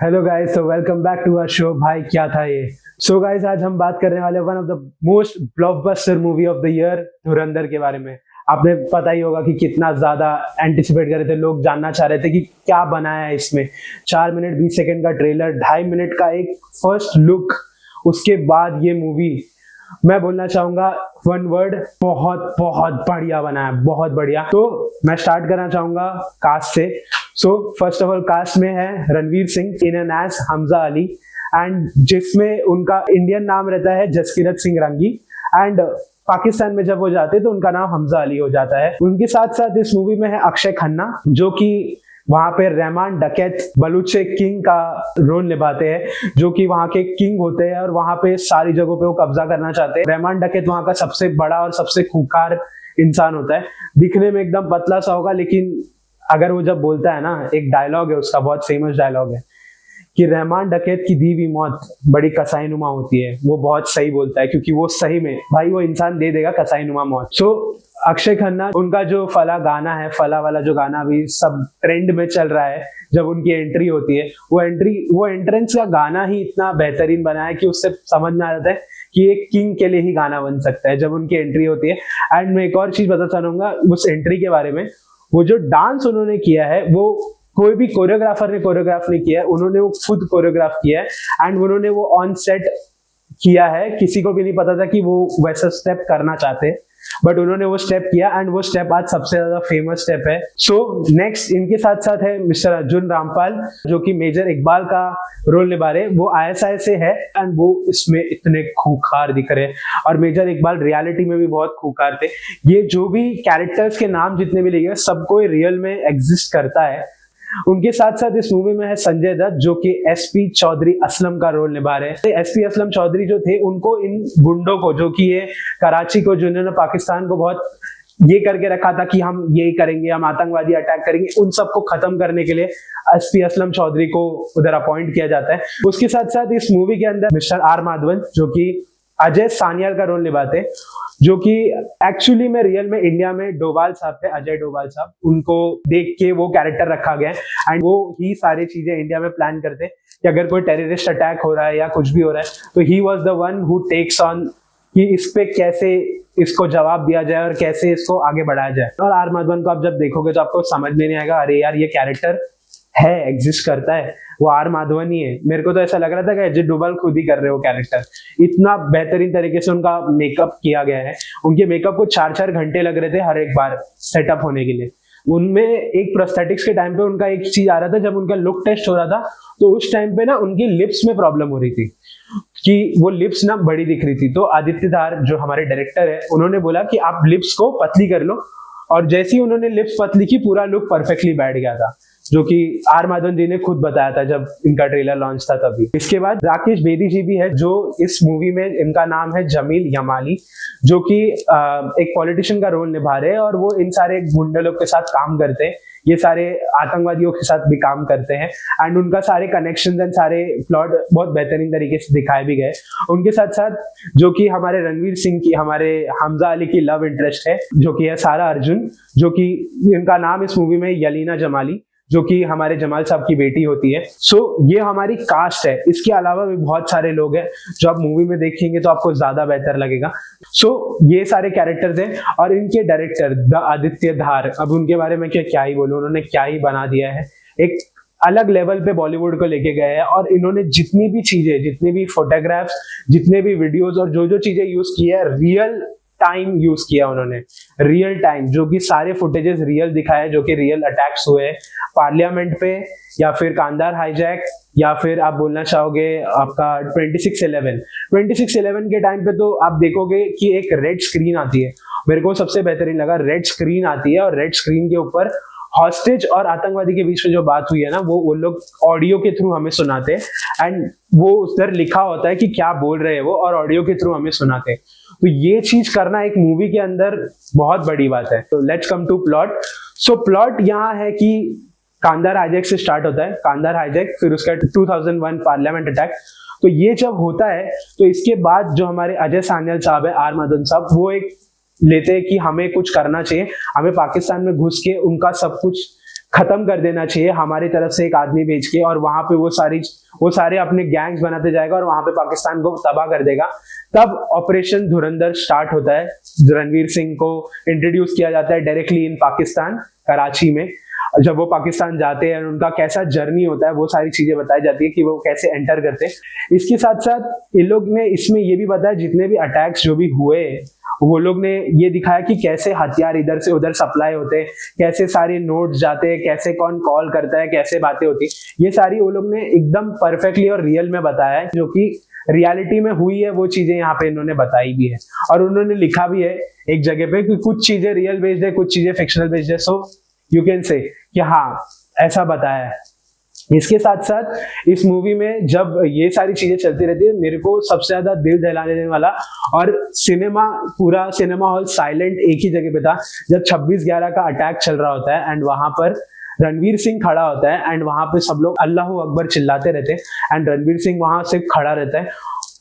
Hello guys, so welcome back to our show. भाई क्या था ये। सो गाइस, आज हम बात करने वाले one of the most blockbuster movie of the year, धुरंधर के बारे में। आपने पता ही होगा कि कितना ज्यादा एंटिसिपेट कर रहे थे लोग, जानना चाह रहे थे कि क्या बनाया है इसमें। 4 मिनट 20 सेकंड का ट्रेलर, 2.5 मिनट का एक फर्स्ट लुक, उसके बाद ये मूवी। मैं बोलना चाहूंगा वन वर्ड, बहुत बहुत बढ़िया बना है, बहुत बढ़िया। तो मैं स्टार्ट करना चाहूंगा कास्ट से। So first of all, cast में है Ranveer Singh in an as Hamza Ali, and जिसमें उनका इंडियन नाम रहता है जसकीरत सिंह रंगी, एंड पाकिस्तान में जब वो जाते हैं तो उनका नाम हमजा अली हो जाता है। उनके साथ साथ इस मूवी में है अक्षय खन्ना, जो कि वहां पे रहमान डकैत बलूचे किंग का रोल निभाते हैं, जो कि वहां के किंग होते हैं और वहां पे सारी जगहों पे वो कब्जा करना चाहते हैं। रहमान डकैत वहां का सबसे बड़ा और सबसे खूंखार इंसान होता है, दिखने में एकदम पतला सा होगा, लेकिन अगर वो जब बोलता है ना, एक डायलॉग है उसका, बहुत फेमस डायलॉग है कि रहमान डकैत की दी हुई मौत बड़ी कसाईनुमा होती है। वो बहुत सही बोलता है, क्योंकि वो सही में भाई वो इंसान दे देगा कसाईनुमा मौत। सो अक्षय खन्ना, उनका जो फला गाना है, फला वाला जो गाना अभी सब ट्रेंड में चल रहा है, जब उनकी एंट्री होती है, वो एंट्रेंस का गाना ही इतना बेहतरीन बना है कि उससे समझ में आ जाता है कि एक किंग के लिए ही गाना बन सकता है जब उनकी एंट्री होती है। एंड मैं एक और चीज बता चाहूंगा उस एंट्री के बारे में। वो जो डांस उन्होंने किया है, वो कोई भी कोरियोग्राफर ने कोरियोग्राफ नहीं किया है, उन्होंने वो खुद कोरियोग्राफ किया है। एंड उन्होंने वो ऑन सेट किया है, किसी को भी नहीं पता था कि वो वैसा स्टेप करना चाहते हैं, बट उन्होंने वो स्टेप किया, एंड वो स्टेप आज सबसे ज्यादा फेमस स्टेप है। सो नेक्स्ट इनके साथ साथ है मिस्टर अर्जुन रामपाल, जो कि मेजर इकबाल का रोल निभा रहे। वो आईएसआई से है, एंड वो इसमें इतने खूंखार दिख रहे हैं, और मेजर इकबाल रियलिटी में भी बहुत खूंखार थे। ये जो भी कैरेक्टर्स के नाम जितने भी लिए सब कोई रियल में एग्जिस्ट करता है। उनके साथ साथ इस मूवी में है संजय दत्त, जो कि एसपी चौधरी असलम का रोल निभा रहे हैं। एसपी असलम चौधरी जो थे, उनको इन गुंडों को, जो कि ये कराची को, जिन्होंने पाकिस्तान को बहुत ये करके रखा था कि हम यही करेंगे, हम आतंकवादी अटैक करेंगे, उन सबको खत्म करने के लिए एसपी असलम चौधरी को उधर अपॉइंट किया जाता है। उसके साथ साथ इस मूवी के अंदर मिस्टर आर माधवन, जो कि अजय सानियाल का रोल निभाते हैं, जो कि एक्चुअली में रियल में इंडिया में डोभाल साहब थे, अजय डोभाल साहब, उनको देख के वो कैरेक्टर रखा गया है। एंड वो ही सारी चीजें इंडिया में प्लान करते हैं कि अगर कोई टेररिस्ट अटैक हो रहा है या कुछ भी हो रहा है, तो he was the one who takes on कि इस पे कैसे इसको जवाब दिया जाए और कैसे इसको आगे बढ़ाया जाए। और आर माधवन को आप जब देखोगे तो आपको समझ में नहीं आएगा, अरे यार ये कैरेक्टर है, एग्जिस्ट करता है, वो आर माधवन ही है। मेरे को तो ऐसा लग रहा था कि अजय डोभाल खुद ही कर रहे हो कैरेक्टर। इतना बेहतरीन तरीके से उनका मेकअप किया गया है। उनके मेकअप को 4-4 घंटे लग रहे थे हर एक बार सेटअप होने के लिए। उनमें एक प्रोस्थेटिक्स के टाइम पे उनका एक चीज आ रहा था, जब उनका लुक टेस्ट हो रहा था तो उस टाइम पे ना उनकी लिप्स में प्रॉब्लम हो रही थी, कि वो लिप्स ना बड़ी दिख रही थी। तो आदित्य धार जो हमारे डायरेक्टर है, उन्होंने बोला कि आप लिप्स को पतली कर लो, और जैसे ही उन्होंने लिप्स पतली की, पूरा लुक परफेक्टली बैठ गया था, जो कि आर माधवन जी ने खुद बताया था जब इनका ट्रेलर लॉन्च था तभी। इसके बाद राकेश बेदी जी भी है, जो इस मूवी में, इनका नाम है जमील यमाली, जो कि एक पॉलिटिशियन का रोल निभा रहे हैं, और वो इन सारे गुंडे लोग के साथ काम करते हैं, ये सारे आतंकवादियों के साथ भी काम करते हैं। एंड उनका सारे कनेक्शंस एंड सारे प्लॉट बहुत बेहतरीन तरीके से दिखाए भी गए। उनके साथ साथ जो कि हमारे रणवीर सिंह की, हमारे हमजा अली की लव इंटरेस्ट है, जो कि है सारा अर्जुन, जो कि इनका नाम इस मूवी में यलीना जमाली, जो कि हमारे जमाल साहब की बेटी होती है। सो ये हमारी कास्ट है। इसके अलावा भी बहुत सारे लोग हैं जो आप मूवी में देखेंगे तो आपको ज्यादा बेहतर लगेगा। सो ये सारे कैरेक्टर्स हैं, और इनके डायरेक्टर द आदित्य धार, अब उनके बारे में क्या ही बोलूं, उन्होंने क्या ही बना दिया है। एक अलग लेवल पे बॉलीवुड को लेके गए हैं, और इन्होंने जितनी भी चीजें, जितने भी फोटोग्राफ्स, जितने भी वीडियोस और जो जो चीजें यूज की है, रियल टाइम यूज किया उन्होंने, रियल टाइम, जो कि सारे फुटेजेस रियल दिखाए, जो कि रियल अटैक्स हुए पार्लियामेंट पे, या फिर कांदार हाईजैक, या फिर आप बोलना चाहोगे आपका 26/11 के टाइम पे, तो आप देखोगे कि एक रेड स्क्रीन आती है। मेरे को सबसे बेहतरीन लगा, रेड स्क्रीन आती है, और रेड स्क्रीन के ऊपर हॉस्टेज और आतंकवादी के बीच में जो बात हुई है ना, वो लोग ऑडियो के थ्रू हमें सुनाते हैं, एंड वो उधर लिखा होता है कि क्या बोल रहे हैं वो, और ऑडियो के थ्रू हमें सुनाते हैं। तो ये चीज करना एक मूवी के अंदर बहुत बड़ी बात है। तो let's come to plot. So plot यहाँ है कि कांदार हाईजैक से स्टार्ट होता है, कांदार हाईजैक, फिर उसका 2001 पार्लियामेंट अटैक। तो ये जब होता है तो इसके बाद जो हमारे अजय सानियाल साहब है, आर माधवन साहब, वो एक लेते हैं कि हमें कुछ करना चाहिए, हमें पाकिस्तान में घुस के उनका सब कुछ खत्म कर देना चाहिए हमारी तरफ से एक आदमी भेज के, और वहां पे वो सारे अपने गैंग्स बनाते जाएगा और वहां पे पाकिस्तान को तबाह कर देगा। तब ऑपरेशन धुरंधर स्टार्ट होता है। रणवीर सिंह को इंट्रोड्यूस किया जाता है डायरेक्टली इन पाकिस्तान, कराची में। जब वो पाकिस्तान जाते हैं, उनका कैसा जर्नी होता है, वो सारी चीजें बताई जाती है कि वो कैसे एंटर करते हैं। इसके साथ साथ इन लोग ने इसमें ये भी बताया जितने भी अटैक्स जो भी हुए, वो लोग ने ये दिखाया कि कैसे हथियार इधर से उधर सप्लाई होते हैं, कैसे सारे नोट्स जाते हैं, कैसे कौन कॉल करता है, कैसे बातें होती, ये सारी वो लोग ने एकदम परफेक्टली और रियल में बताया है, जो कि रियलिटी में हुई है। वो चीजें यहाँ पे इन्होंने बताई भी है, और उन्होंने लिखा भी है एक जगह पे कि कुछ चीजें रियल बेस्ड है, कुछ चीजें फिक्शनल बेस्ड है। सो यू कैन से कि हाँ, ऐसा बताया है। इसके साथ साथ इस मूवी में जब ये सारी चीजें चलती रहती है, मेरे को सबसे ज्यादा दिल दहला देने वाला, और पूरा सिनेमा हॉल साइलेंट एक ही जगह पे था जब 26/11 का अटैक चल रहा होता है, एंड वहां पर रणवीर सिंह खड़ा होता है, एंड वहां पे सब लोग अल्लाहू अकबर चिल्लाते रहते हैं, एंड रणवीर सिंह वहां से खड़ा रहता है।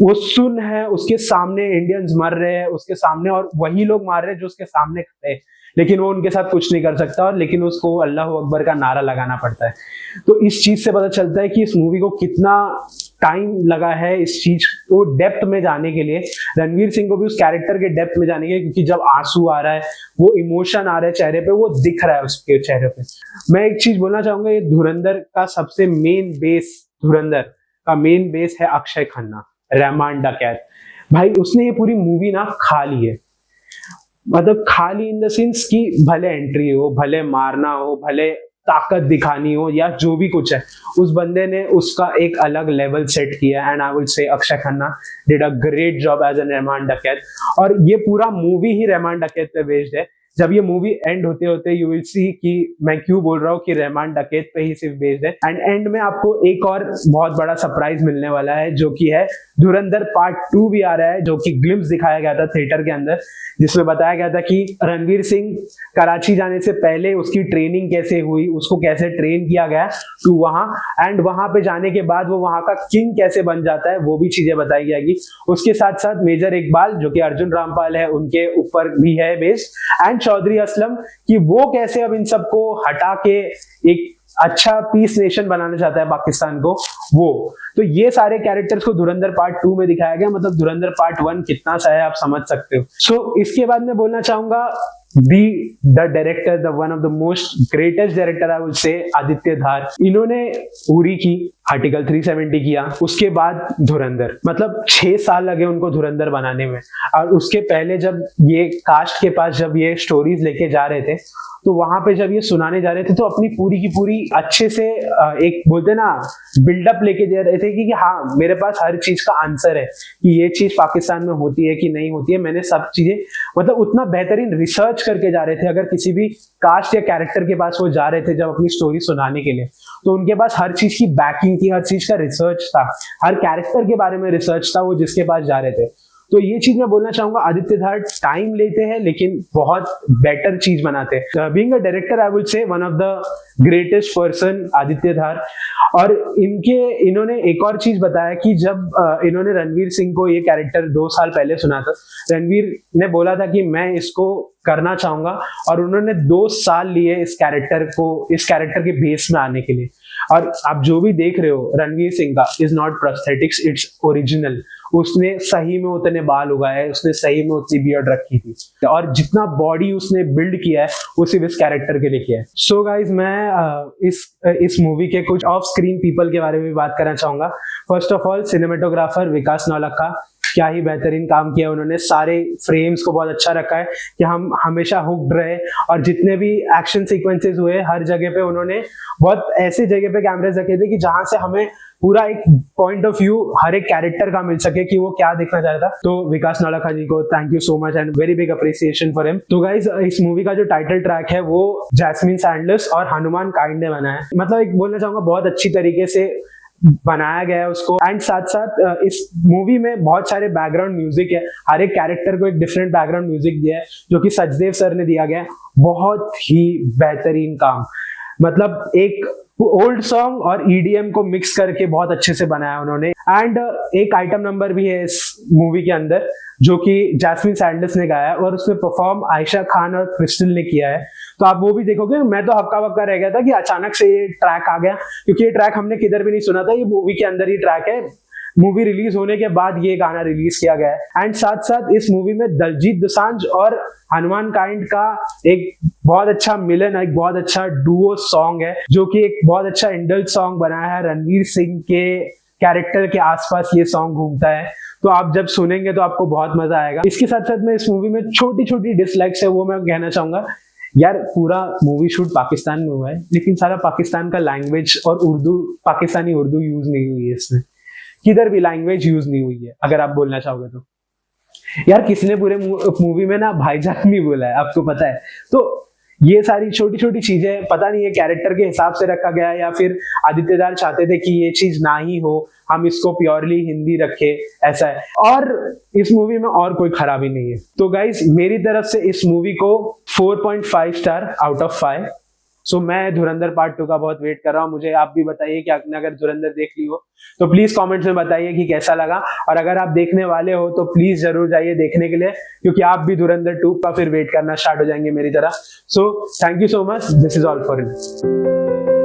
वो सुन है, उसके सामने इंडियंस मर रहे हैं उसके सामने, और वही लोग मार रहे हैं जो उसके सामने खड़े हैं, लेकिन वो उनके साथ कुछ नहीं कर सकता, और लेकिन उसको अल्लाह अकबर का नारा लगाना पड़ता है। तो इस चीज से पता चलता है कि इस मूवी को कितना टाइम लगा है इस चीज को डेप्थ में जाने के लिए, रणवीर सिंह को भी उस कैरेक्टर के डेप्थ में जाने के लिए, क्योंकि जब आंसू आ रहा है, वो इमोशन आ रहा है चेहरे पे, वो दिख रहा है उसके चेहरे पे। मैं एक चीज बोलना चाहूंगा, ये धुरंधर का सबसे मेन बेस, धुरंधर का मेन बेस है अक्षय खन्ना, रहमान डकैत। भाई उसने ये पूरी मूवी ना खा ली है, मतलब खाली इन द सेंस कि भले एंट्री हो, भले मारना हो, भले ताकत दिखानी हो, या जो भी कुछ है, उस बंदे ने उसका एक अलग लेवल सेट किया। And I would say Akshaye Khanna did a great job as an Rehman Dakait, और ये पूरा मूवी ही रहमान डकैत पे बेस्ड है। जब ये मूवी एंड होते होते यू विल सी कि मैं क्यों बोल रहा हूँ कि रहमान डकैत पे ही सिर्फ बेस्ड है। एंड एंड में आपको एक और बहुत बड़ा सरप्राइज मिलने वाला है, जो कि है धुरंधर पार्ट 2 भी आ रहा है, जो कि ग्लिम्स दिखाया गया था थिएटर के अंदर, जिसमें बताया गया था कि रणवीर सिंह कराची जाने से पहले उसकी ट्रेनिंग कैसे हुई, उसको कैसे ट्रेन किया गया टू वहां, एंड वहां पे जाने के बाद वो वहां का किंग कैसे बन जाता है, वो भी चीजें बताई जाएगी। उसके साथ साथ मेजर इकबाल, जो कि अर्जुन रामपाल है, उनके ऊपर भी है बेस्ड, एंड चौधरी असलम, कि वो कैसे अब इन सबको हटा के एक अच्छा पीस नेशन बनाना चाहता है पाकिस्तान को। वो तो ये सारे कैरेक्टर्स को धुरंधर पार्ट 2 में दिखाया गया, मतलब धुरंधर पार्ट 1 कितना सा है आप समझ सकते हो। सो इसके बाद मैं बोलना चाहूंगा the director, the one of the most greatest director I would से, आदित्य धार। इन्होंने उरी की, आर्टिकल 370 किया, उसके बाद धुरंधर, मतलब 6 साल लगे उनको धुरंधर बनाने में। और उसके पहले जब ये कास्ट के पास जब ये स्टोरीज लेके जा रहे थे, तो वहां पे जब ये सुनाने जा रहे थे, तो अपनी पूरी की पूरी अच्छे से एक बोलते ना बिल्डअप लेके जा रहे थे कि हाँ मेरे पास हर चीज का आंसर है, कि ये चीज पाकिस्तान में होती है कि नहीं होती है। मैंने सब चीजें मतलब उतना बेहतरीन रिसर्च करके जा रहे थे। अगर किसी भी कास्ट या कैरेक्टर के पास वो जा रहे थे जब अपनी स्टोरी सुनाने के लिए, तो उनके पास हर चीज की बैकिंग थी, हर चीज का रिसर्च था, हर कैरेक्टर के बारे में रिसर्च था, वो जिसके पास जा रहे थे। तो ये चीज मैं बोलना चाहूंगा, आदित्य धार टाइम लेते हैं लेकिन बहुत बेटर चीज बनाते हैं। Being a director I would say one of the greatest person Aditya Dhar. और इन्होंने एक और चीज बताया कि जब इन्होंने रणवीर सिंह को ये कैरेक्टर 2 साल पहले सुना था, रणवीर ने बोला था कि मैं इसको करना चाहूंगा, और उन्होंने 2 साल लिए इस कैरेक्टर के बेस में आने के लिए। और आप जो भी देख रहे हो रणवीर सिंह का is not prosthetics, its original. उसने सही में उतने बाल उगाए, उसने सही में उतनी बियर्ड रखी थी, और जितना बॉडी उसने बिल्ड किया है वो सिर्फ इस कैरेक्टर के लिए किया है। सो गाइज, मैं इस मूवी के कुछ ऑफ स्क्रीन पीपल के बारे में भी बात करना चाहूंगा। फर्स्ट ऑफ ऑल सिनेमेटोग्राफर विकास नौलखा, क्या ही बेहतरीन काम किया उन्होंने। सारे फ्रेम्स को बहुत अच्छा रखा है कि हम हमेशा हुक्ड रहे, और जितने भी एक्शन सीक्वेंसेस हुए हर जगह पे उन्होंने बहुत ऐसे जगह पे कैमरेज रखे थे कि जहां से हमें पूरा एक पॉइंट ऑफ व्यू हर एक कैरेक्टर का मिल सके कि वो क्या दिखना चाहता। तो विकास नौलखा जी को thank you so much and very big appreciation for him. तो गाइज, इस मूवी का जो टाइटल ट्रैक है वो जैस्मिन सैंडलर्स और हनुमान काइंड ने बनाया है। मतलब एक बोलना चाहूंगा बहुत अच्छी तरीके से बनाया गया है उसको। एंड साथ साथ इस मूवी में बहुत सारे बैकग्राउंड म्यूजिक है, हर एक कैरेक्टर को एक डिफरेंट बैकग्राउंड म्यूजिक दिया है, जो कि सचदेव सर ने दिया गया है। बहुत ही बेहतरीन काम, मतलब एक ओल्ड सॉन्ग और ईडीएम को मिक्स करके बहुत अच्छे से बनाया उन्होंने। एंड एक आइटम नंबर भी है इस मूवी के अंदर, जो कि जैस्मिन सैंडलर्स ने गाया है, और उसमें परफॉर्म आयशा खान और क्रिस्टल ने किया है। तो आप वो भी देखोगे। मैं तो हक्का बक्का रह गया था कि अचानक से ये ट्रैक आ गया, क्योंकि ये ट्रैक हमने किधर भी नहीं सुना था, ये मूवी के अंदर ही ट्रैक है। मूवी रिलीज होने के बाद ये गाना रिलीज किया गया है। एंड साथ साथ इस मूवी में दलजीत दोसांझ और हनुमान काइंड का एक बहुत अच्छा मिलन, एक बहुत अच्छा डुओ सॉन्ग है, जो कि एक बहुत अच्छा इंडल्ज सॉन्ग बनाया है। रणवीर सिंह के कैरेक्टर के आसपास ये सॉन्ग घूमता है, तो आप जब सुनेंगे तो आपको बहुत मजा आएगा। इसके साथ साथ में इस मूवी में छोटी छोटी डिसलाइक्स है, वो मैं कहना चाहूंगा। यार पूरा मूवी शूट पाकिस्तान में हुआ है, लेकिन सारा पाकिस्तान का लैंग्वेज और उर्दू, पाकिस्तानी उर्दू यूज नहीं हुई है इसमें, किधर भी लैंग्वेज यूज नहीं हुई है अगर आप बोलना चाहोगे तो। यार किसने पूरे मूवी में ना भाईजान नहीं बोला है, आपको पता है। तो ये सारी छोटी छोटी चीजें पता नहीं है कैरेक्टर के हिसाब से रखा गया है, या फिर आदित्यदार चाहते थे कि ये चीज ना ही हो, हम इसको प्योरली हिंदी रखे, ऐसा है। और इस मूवी में और कोई खराबी नहीं है। तो गाइस मेरी तरफ से इस मूवी को 4.5 स्टार आउट ऑफ 5। सो मैं धुरंधर पार्ट 2 का बहुत वेट कर रहा हूँ। मुझे आप भी बताइए कि आपने अगर धुरंधर देख ली हो तो प्लीज कमेंट्स में बताइए कि कैसा लगा, और अगर आप देखने वाले हो तो प्लीज जरूर जाइए देखने के लिए, क्योंकि आप भी धुरंधर 2 का फिर वेट करना स्टार्ट हो जाएंगे मेरी तरह। So thank you so much, this is all for you.